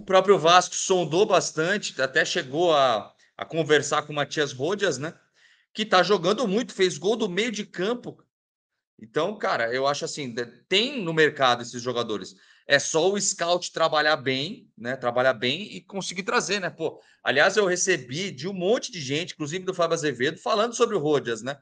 próprio Vasco sondou bastante, até chegou a conversar com o Matias Rojas, né? Que tá jogando muito, fez gol do meio de campo. Então, cara, eu acho assim, tem no mercado esses jogadores. É só o scout trabalhar bem, né? Trabalhar bem e conseguir trazer, né? Pô, aliás, eu recebi de um monte de gente, inclusive do Fábio Azevedo, falando sobre o Rojas, né?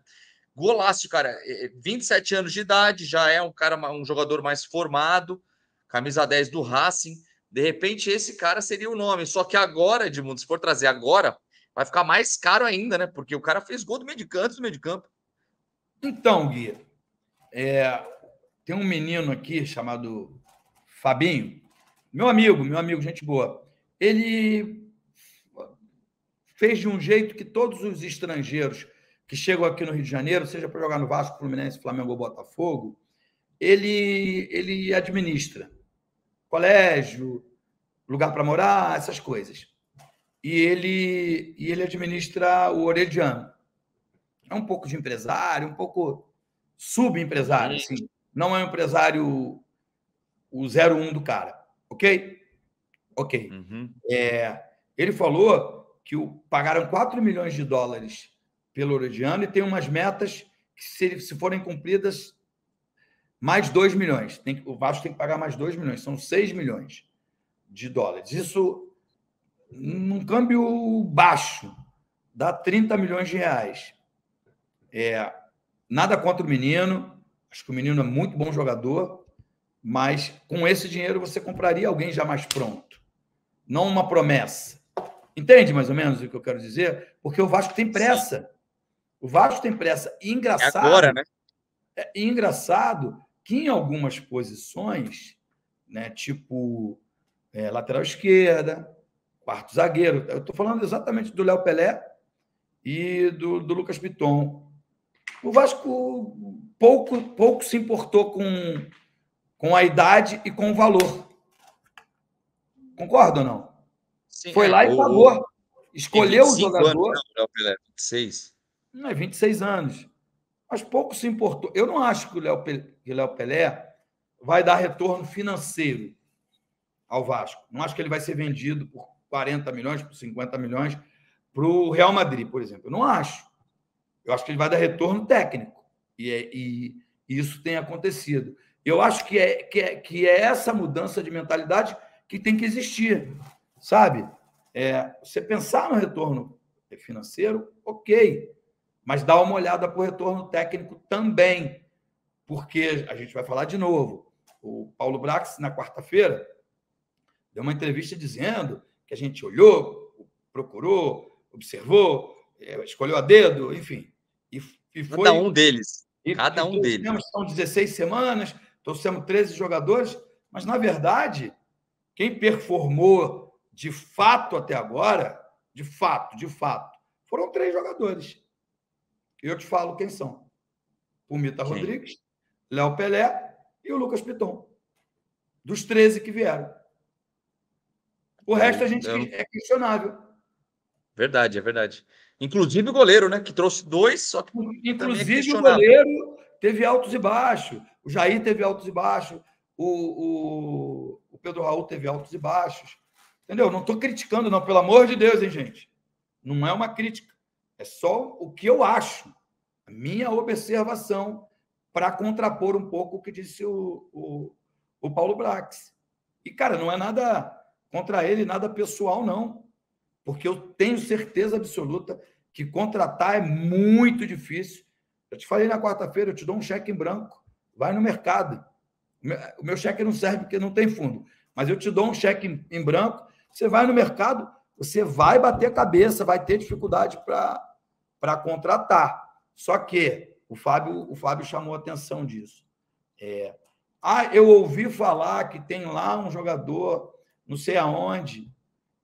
Golaço, cara. 27 anos de idade, já é um cara, um jogador mais formado, camisa 10 do Racing. De repente, esse cara seria o nome. Só que agora, Edmundo, se for trazer agora, vai ficar mais caro ainda, né? Porque o cara fez gol do meio de campo, do meio de campo. Então, Gui, tem um menino aqui chamado Fabinho, meu amigo, gente boa. Ele fez de um jeito que todos os estrangeiros que chegam aqui no Rio de Janeiro, seja para jogar no Vasco, Fluminense, Flamengo ou Botafogo, ele administra colégio, lugar para morar, essas coisas. E ele administra o Orediano. É um pouco de empresário, um pouco subempresário, assim. Não é um empresário o 01 do cara, ok? Ok. Uhum. Ele falou que pagaram 4 milhões de dólares pelo Orediano e tem umas metas que, se forem cumpridas, mais 2 milhões. O Vasco tem que pagar mais 2 milhões, são 6 milhões de dólares. Isso, num câmbio baixo, dá 30 milhões de reais. Nada contra o menino, acho que o menino é muito bom jogador, mas com esse dinheiro você compraria alguém já mais pronto, não uma promessa. Entende mais ou menos o que eu quero dizer? Porque o Vasco tem pressa. O Vasco tem pressa. E engraçado, É agora, né? Engraçado que em algumas posições, né, tipo lateral esquerda, quarto zagueiro, eu estou falando exatamente do Léo Pelé e do Lucas Piton. O Vasco pouco se importou com a idade e com o valor. Concorda ou não? Sim, Foi lá e pagou. Escolheu o jogador. Anos, não, Pelé, 26. Não, é 26 anos. Mas pouco se importou. Eu não acho que o Léo Pelé vai dar retorno financeiro ao Vasco. Não acho que ele vai ser vendido por 40 milhões, por 50 milhões para o Real Madrid, por exemplo. Eu não acho. Eu acho que ele vai dar retorno técnico. E isso tem acontecido. Eu acho que é essa mudança de mentalidade que tem que existir, sabe? Você pensar no retorno financeiro, ok, mas dá uma olhada para o retorno técnico também, porque a gente vai falar de novo. O Paulo Brax, na quarta-feira, deu uma entrevista dizendo que a gente olhou, procurou, observou, escolheu a dedo, enfim. E foi, cada um deles. Cada um deles. São 16 semanas, trouxemos 13 jogadores, mas, na verdade, quem performou de fato até agora, de fato, foram 3 jogadores. Eu te falo quem são. O Mita Rodrigues, Léo Pelé e o Lucas Piton. Dos 13 que vieram. O resto a gente é questionável. Verdade, é verdade. Inclusive o goleiro, né? Que trouxe 2, só que inclusive o goleiro teve altos e baixos. O Jair teve altos e baixos. O Pedro Raul teve altos e baixos. Entendeu? Não estou criticando, não. Pelo amor de Deus, hein, gente? Não é uma crítica. É só o que eu acho. A minha observação para contrapor um pouco o que disse o Paulo Brax. E, cara, não é nada contra ele, nada pessoal, não. Porque eu tenho certeza absoluta que contratar é muito difícil. Eu te falei na quarta-feira, eu te dou um cheque em branco. Vai no mercado. O meu cheque não serve porque não tem fundo. Mas eu te dou um cheque em branco, você vai no mercado, você vai bater a cabeça, vai ter dificuldade para contratar. Só que o Fábio chamou a atenção disso. Eu ouvi falar que tem lá um jogador, não sei aonde.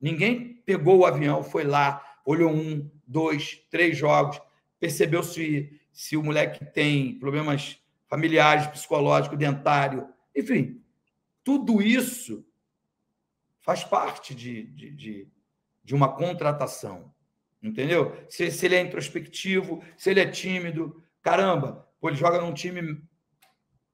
Ninguém pegou o avião, foi lá, olhou 1, 2, 3 jogos, percebeu se o moleque tem problemas familiares, psicológicos, dentário, enfim, tudo isso faz parte de uma contratação, entendeu? Se ele é introspectivo, se ele é tímido, caramba, ele joga num time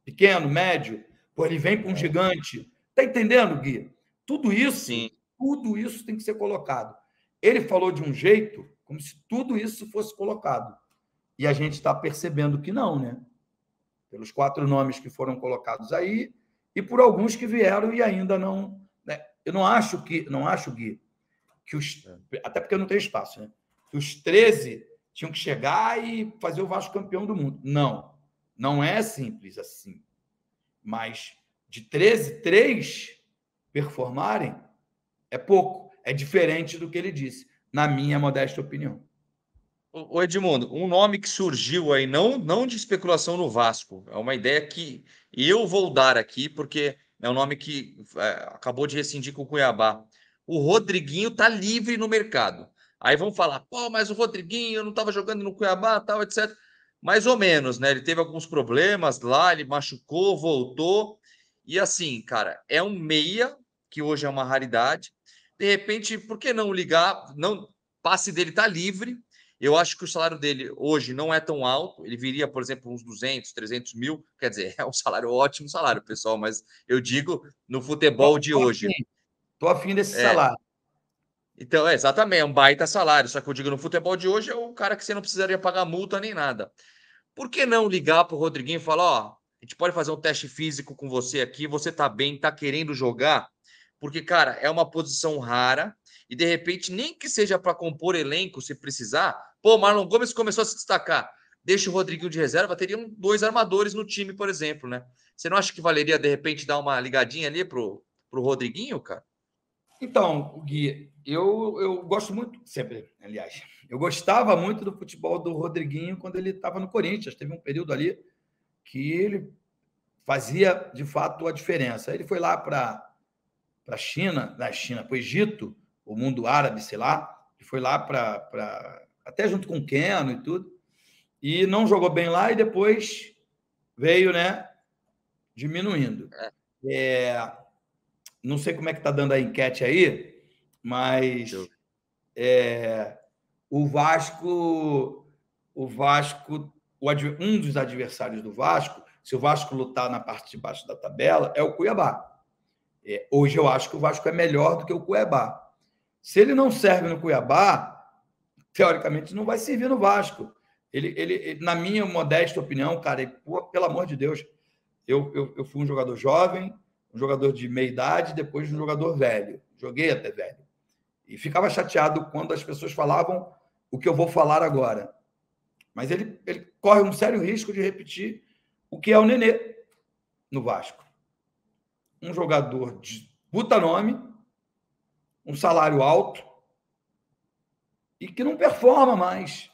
pequeno, médio, ele vem para um gigante. Tá entendendo, Gui? Tudo isso tudo isso tem que ser colocado. Ele falou de um jeito como se tudo isso fosse colocado. E a gente está percebendo que não, né? Pelos 4 nomes que foram colocados aí e por alguns que vieram e ainda não. Né? Eu não acho, Gui, que até porque não tem espaço, né? Que os 13 tinham que chegar e fazer o Vasco campeão do mundo. Não, não é simples assim. Mas de 13, 3 performarem é pouco. É diferente do que ele disse, na minha modesta opinião. Ô Edmundo, um nome que surgiu aí, não de especulação no Vasco, é uma ideia que eu vou dar aqui, porque é um nome que acabou de rescindir com o Cuiabá. O Rodriguinho tá livre no mercado. Aí vão falar, pô, mas o Rodriguinho não estava jogando no Cuiabá, tal, etc. Mais ou menos, né? Ele teve alguns problemas lá, ele machucou, voltou. E assim, cara, é um meia, que hoje é uma raridade. De repente, por que não ligar? Não, passe dele tá livre. Eu acho que o salário dele hoje não é tão alto. Ele viria, por exemplo, uns 200, 300 mil. Quer dizer, é um salário ótimo, salário, pessoal. Mas eu digo no futebol de hoje. Estou afim desse salário. Então, exatamente, é um baita salário. Só que eu digo no futebol de hoje é o cara que você não precisaria pagar multa nem nada. Por que não ligar para o Rodriguinho e falar: ó, a gente pode fazer um teste físico com você aqui, você tá bem, tá querendo jogar? Porque, cara, é uma posição rara e de repente, nem que seja para compor elenco, se precisar. Pô, Marlon Gomes começou a se destacar. Deixa o Rodriguinho de reserva, teriam 2 armadores no time, por exemplo, né? Você não acha que valeria, de repente, dar uma ligadinha ali pro Rodriguinho, cara? Então, Gui, eu gosto muito, sempre, aliás, eu gostava muito do futebol do Rodriguinho quando ele estava no Corinthians. Teve um período ali que ele fazia, de fato, a diferença. Ele foi lá para a China, para o Egito, o mundo árabe, sei lá, e foi lá até junto com o Keno e tudo, e não jogou bem lá e depois veio, né, diminuindo. Não sei como é que está dando a enquete aí, mas o Vasco, um dos adversários do Vasco, se o Vasco lutar na parte de baixo da tabela, é o Cuiabá. Hoje eu acho que o Vasco é melhor do que o Cuiabá. Se ele não serve no Cuiabá, teoricamente não vai servir no Vasco. Ele na minha modesta opinião, cara, pelo amor de Deus, eu fui um jogador jovem, um jogador de meia idade, depois um jogador velho. Joguei até velho. E ficava chateado quando as pessoas falavam o que eu vou falar agora. Mas ele corre um sério risco de repetir o que é o Nenê no Vasco. Um jogador de puta nome, um salário alto e que não performa mais.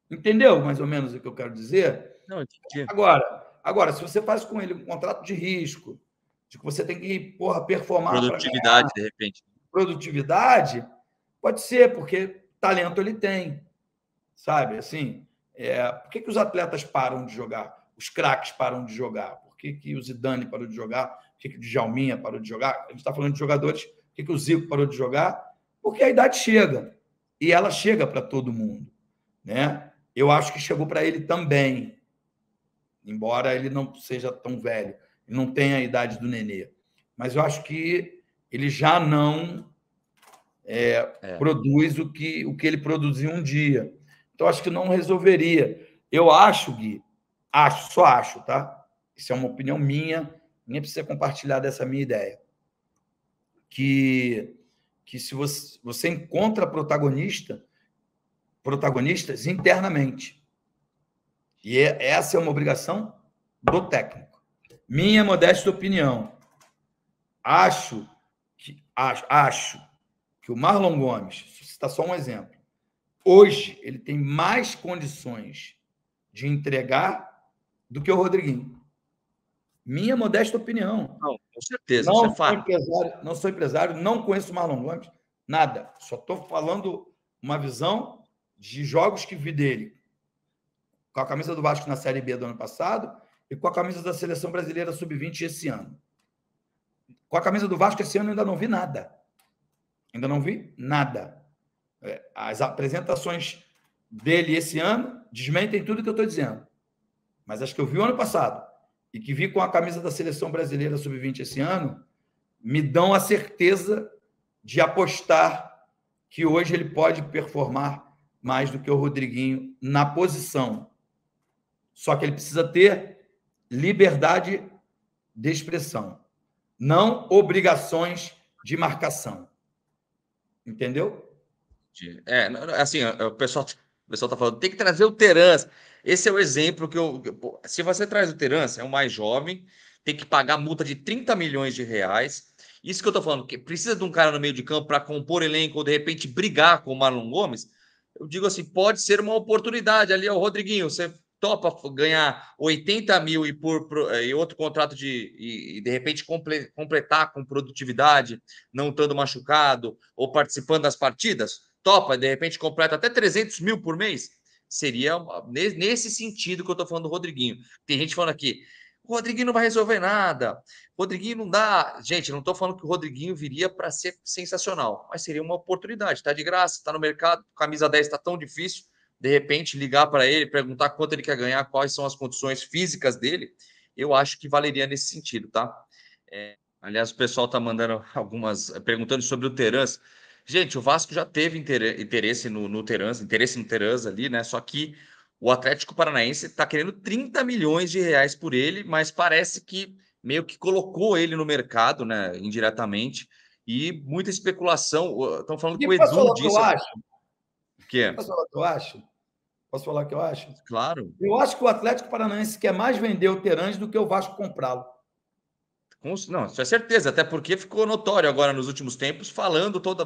Entendeu mais ou menos o que eu quero dizer? Não, entendi. Agora, se você faz com ele um contrato de risco, de que você tem que performar para Produtividade, de repente. Produtividade, pode ser, porque talento ele tem, sabe? Assim, por que os atletas param de jogar? Os craques param de jogar? Por que o Zidane parou de jogar? Por que o Djalminha parou de jogar? A gente está falando de jogadores. Por que o Zico parou de jogar? Porque a idade chega. E ela chega para todo mundo, né? Eu acho que chegou para ele também, embora ele não seja tão velho, ele não tenha a idade do Nenê. Mas eu acho que ele já não produz o que ele produziu um dia. Então, acho que não resolveria. Eu acho, Gui, só acho, tá? Isso é uma opinião minha, nem precisa compartilhar dessa minha ideia. Que se você encontra protagonistas internamente. E essa é uma obrigação do técnico. Minha modesta opinião. Acho que o Marlon Gomes, citar só um exemplo, hoje ele tem mais condições de entregar do que o Rodriguinho. Minha modesta opinião. Não, com certeza, isso é fato. Não sou empresário, não conheço o Marlon Gomes, nada. Só estou falando uma visão de jogos que vi dele com a camisa do Vasco na Série B do ano passado e com a camisa da Seleção Brasileira Sub-20 esse ano. Com a camisa do Vasco esse ano eu ainda não vi nada. Ainda não vi nada. As apresentações dele esse ano desmentem tudo que eu estou dizendo. Mas as que eu vi o ano passado e que vi com a camisa da Seleção Brasileira Sub-20 esse ano me dão a certeza de apostar que hoje ele pode performar mais do que o Rodriguinho na posição. Só que ele precisa ter liberdade de expressão, não obrigações de marcação. Entendeu? Assim, o pessoal está falando, tem que trazer o Terans. Esse é o exemplo que se você traz o Terans, é o mais jovem, tem que pagar multa de 30 milhões de reais. Isso que eu estou falando, que precisa de um cara no meio de campo para compor elenco ou de repente brigar com o Marlon Gomes. Eu digo assim, pode ser uma oportunidade ali, o Rodriguinho, você topa ganhar 80 mil e outro contrato de repente completar com produtividade, não estando machucado ou participando das partidas? Topa, de repente completa até 300 mil por mês? Seria nesse sentido que eu estou falando do Rodriguinho. Tem gente falando aqui, o Rodriguinho não vai resolver nada, o Rodriguinho não dá. Gente, não estou falando que o Rodriguinho viria para ser sensacional, mas seria uma oportunidade, está de graça, está no mercado, camisa 10 está tão difícil, de repente ligar para ele, perguntar quanto ele quer ganhar, quais são as condições físicas dele, eu acho que valeria nesse sentido, tá? Aliás, o pessoal está mandando perguntando sobre o Terans. Gente, o Vasco já teve interesse no Terans ali, né? Só que o Atlético Paranaense está querendo 30 milhões de reais por ele, mas parece que meio que colocou ele no mercado, né? Indiretamente. E muita especulação. Estão falando que o Posso Edu falar o que eu disse. acho? O quê? Posso falar o que eu acho? Posso falar o que eu acho? Claro. Eu acho que o Atlético Paranaense quer mais vender o Terans do que o Vasco comprá-lo. Não, isso é certeza, até porque ficou notório agora nos últimos tempos,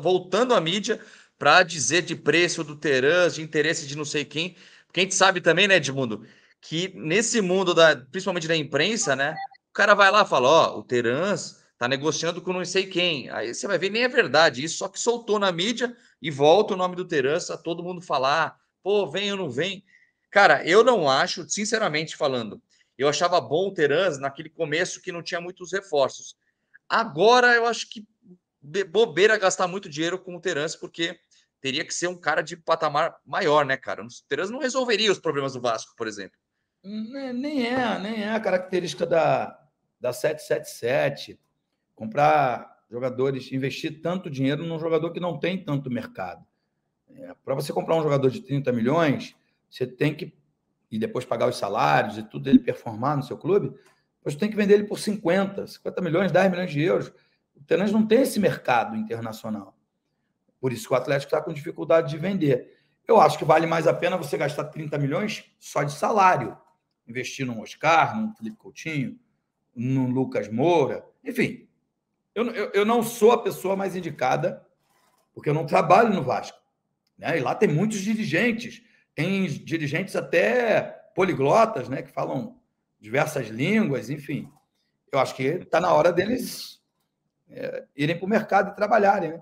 voltando à mídia para dizer de preço do Terans, de interesse de não sei quem. Porque a gente sabe também, né, Edmundo, que nesse mundo principalmente da imprensa, né, o cara vai lá e fala, ó, o Terans tá negociando com não sei quem. Aí você vai ver, nem é verdade isso, só que soltou na mídia e volta o nome do Terans a todo mundo falar, pô, vem ou não vem. Cara, eu não acho, sinceramente falando, eu achava bom o Terans naquele começo que não tinha muitos reforços. Agora eu acho que bobeira gastar muito dinheiro com o Terans, porque teria que ser um cara de patamar maior, né, cara? O Terans não resolveria os problemas do Vasco, por exemplo. Nem é a característica da 777. Comprar jogadores, investir tanto dinheiro num jogador que não tem tanto mercado. Para você comprar um jogador de 30 milhões, você tem que, e depois pagar os salários e tudo, ele performar no seu clube, você tem que vender ele por 50 milhões, 10 milhões de euros. O Terans não tem esse mercado internacional. Por isso que o Atlético está com dificuldade de vender. Eu acho que vale mais a pena você gastar 30 milhões só de salário. Investir num Oscar, num Felipe Coutinho, num Lucas Moura. Enfim, eu não sou a pessoa mais indicada, porque eu não trabalho no Vasco. Né? E lá tem muitos dirigentes. Tem dirigentes até poliglotas, né, que falam diversas línguas, enfim. Eu acho que está na hora deles irem para o mercado e trabalharem. Né?